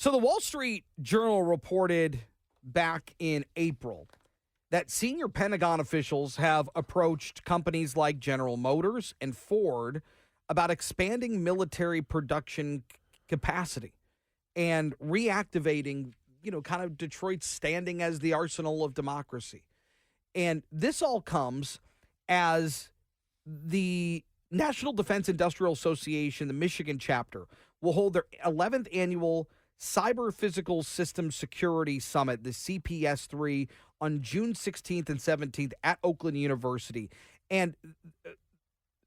So the Wall Street Journal reported back in April that senior Pentagon officials have approached companies like General Motors and Ford about expanding military production capacity and reactivating, kind of Detroit's standing as the arsenal of democracy. And this all comes as the National Defense Industrial Association, the Michigan chapter, will hold their 11th annual Cyber Physical System Security Summit, the CPS3, on June 16th and 17th at Oakland University. And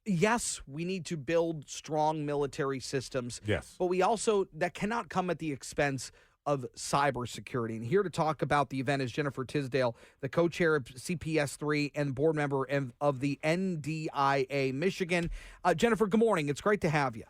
yes, we need to build strong military systems. Yes. But we also, that cannot come at the expense of cybersecurity. And here to talk about the event is Jennifer Tisdale, the co-chair of CPS3 and board member of the NDIA Michigan. Jennifer, good morning. It's great to have you.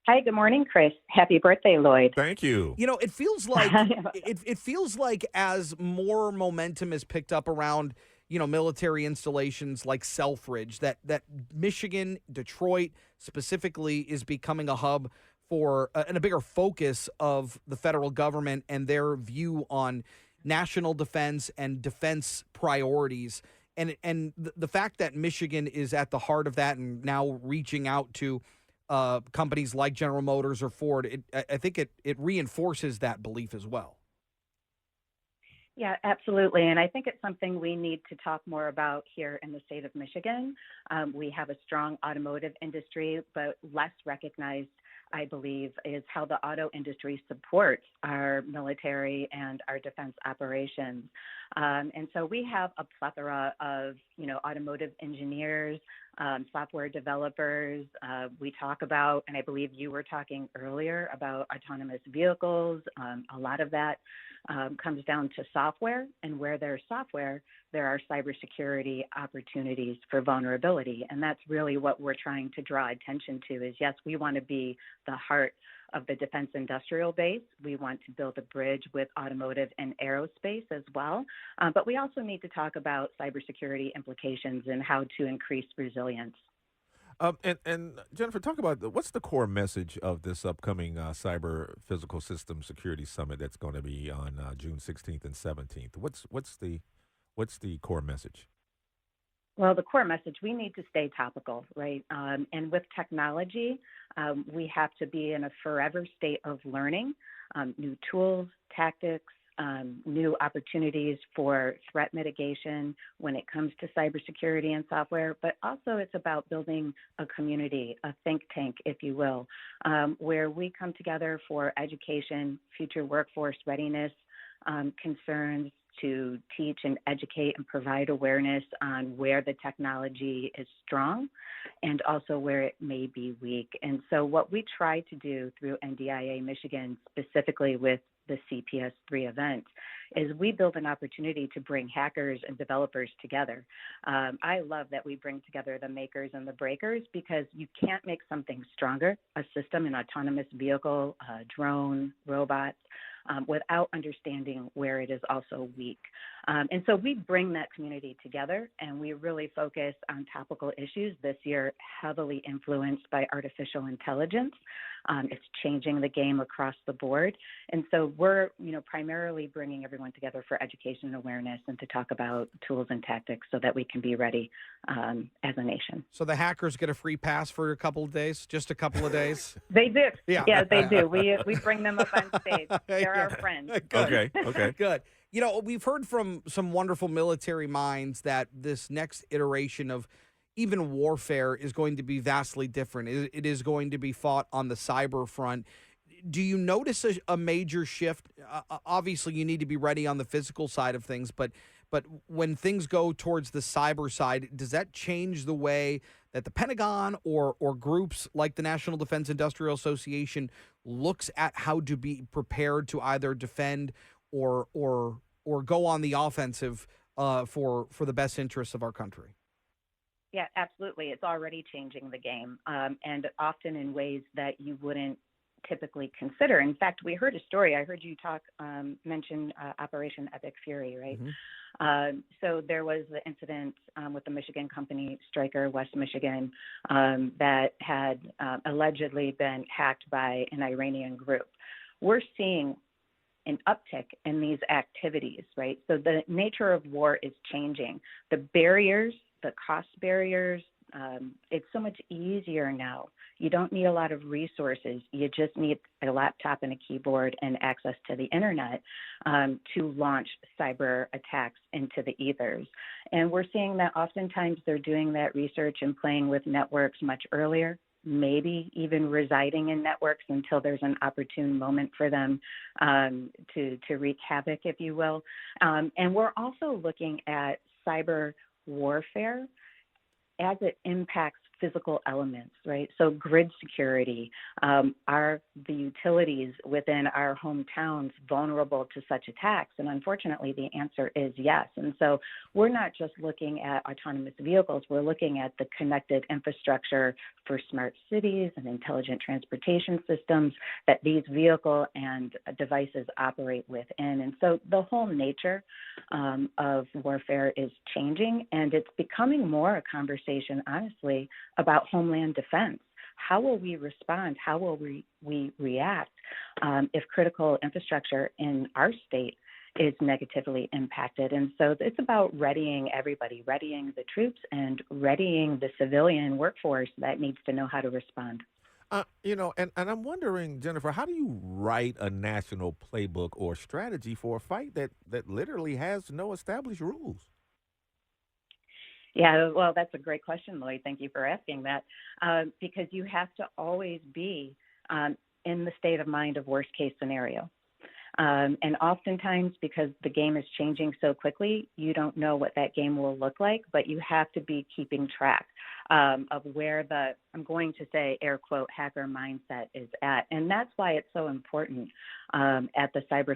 Hi, good morning, Chris. Happy birthday, Lloyd. Thank you. It feels like it feels like as more momentum is picked up around, military installations like Selfridge, that Michigan, Detroit specifically is becoming a hub for and a bigger focus of the federal government and their view on national defense and defense priorities. And the fact that Michigan is at the heart of that and now reaching out to companies like General Motors or Ford, I think it reinforces that belief as well. Yeah, absolutely. And I think it's something we need to talk more about here in the state of Michigan. We have a strong automotive industry, but less recognized, I believe, is how the auto industry supports our military and our defense operations. And so we have a plethora of, automotive engineers, software developers. We talk about, and I believe you were talking earlier about autonomous vehicles. A lot of that comes down to software, and where there's software, there are cybersecurity opportunities for vulnerability. And that's really what we're trying to draw attention to is, yes, we want to be the heart of the defense industrial base. We want to build a bridge with automotive and aerospace as well. But we also need to talk about cybersecurity implications and how to increase resilience. And Jennifer, talk about what's the core message of this upcoming Cyber Physical System Security Summit that's going to be on June 16th and 17th. What's the core message? Well, the core message, we need to stay topical, right? And with technology, we have to be in a forever state of learning, new tools, tactics, new opportunities for threat mitigation when it comes to cybersecurity and software. But also it's about building a community, a think tank, if you will, where we come together for education, future workforce readiness concerns, to teach and educate and provide awareness on where the technology is strong and also where it may be weak. And so what we try to do through NDIA Michigan, specifically with the CPS3 event, is we build an opportunity to bring hackers and developers together. I love that we bring together the makers and the breakers, because you can't make something stronger, a system, an autonomous vehicle, a drone, robots, without understanding where it is also weak. And so we bring that community together, and we really focus on topical issues this year, heavily influenced by artificial intelligence. It's changing the game across the board. And so we're, primarily bringing everyone together for education and awareness and to talk about tools and tactics so that we can be ready as a nation. So the hackers get a free pass for a couple of days, just a couple of days? They do. Yeah. Yes, they do. We bring them up on stage. They're our friends. Good. Okay. Good. We've heard from some wonderful military minds that this next iteration of even warfare is going to be vastly different. It is going to be fought on the cyber front. Do you notice a major shift? Obviously, you need to be ready on the physical side of things, but when things go towards the cyber side, does that change the way that the Pentagon or groups like the National Defense Industrial Association looks at how to be prepared to either defend or go on the offensive for the best interests of our country? Yeah, absolutely. It's already changing the game, and often in ways that you wouldn't typically consider. In fact, we heard a story. I heard you mention Operation Epic Fury, right? Mm-hmm. So there was the incident with the Michigan company Stryker, West Michigan, that had allegedly been hacked by an Iranian group. we're seeing an uptick in these activities, right? So the nature of war is changing. The barriers, the cost barriers, it's so much easier now. You don't need a lot of resources. You just need a laptop and a keyboard and access to the internet to launch cyber attacks into the ethers. And we're seeing that oftentimes they're doing that research and playing with networks much earlier, maybe even residing in networks until there's an opportune moment for them to wreak havoc, if you will. And we're also looking at cyber warfare as it impacts physical elements, right? So grid security, are the utilities within our hometowns vulnerable to such attacks? And unfortunately, the answer is yes. And so we're not just looking at autonomous vehicles, we're looking at the connected infrastructure for smart cities and intelligent transportation systems that these vehicle and devices operate within. And so the whole nature of warfare is changing, and it's becoming more a conversation, honestly, about homeland defense. How will we respond? How will we react if critical infrastructure in our state is negatively impacted? And so it's about readying everybody, readying the troops and readying the civilian workforce that needs to know how to respond. And I'm wondering, Jennifer, how do you write a national playbook or strategy for a fight that literally has no established rules? Yeah, well, that's a great question, Lloyd. Thank you for asking that, because you have to always be in the state of mind of worst case scenario. And oftentimes, because the game is changing so quickly, you don't know what that game will look like, but you have to be keeping track of where the, I'm going to say, air quote, hacker mindset is at. And that's why it's so important at the cyber